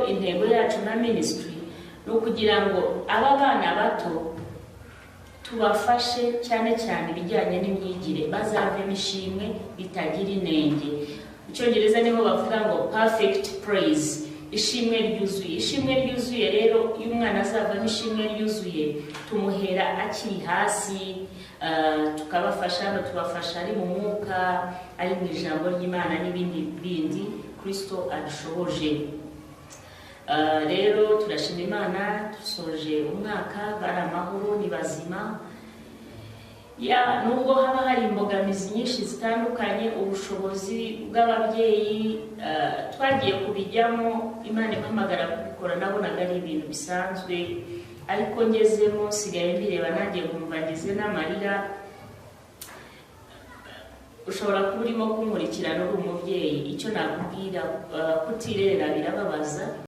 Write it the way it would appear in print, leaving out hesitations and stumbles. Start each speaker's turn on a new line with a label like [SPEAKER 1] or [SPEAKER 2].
[SPEAKER 1] intego yacu na ministry no kugira ngo aba bana bato tubafashe cyane cyane bijyanye n'imyigire bazave mishimwe bitagira inenge. Icyongereza niho bavuga ngo perfect praise, ishimwe ryuzuye. Rero iyo umwana azava n'ishimwe ryuzuye tumuhera akiri hasi, tukabafasha no tubafasha ari mu mwuka, ari mu ijambo ry'Imana n'ibindi bindi Kristo adushoboje. Rero turashima Imana dusoje umwaka bari amahoro ni bazima. Nubwo haba hari imbogamizi nyinshi zitandukanye, ubushobozi bw'ababyeyi twagiye kubijyamo, Imana impamagara kubikora nabonaga ari ibintu bisanzwe, ariko ngezemo sigaye mbireba nanjye nkumva ngize n'amarira. Ushobora kuba urimo kunkurikirana uri umubyeyi, icyo nakubwira kutirerera birababaza.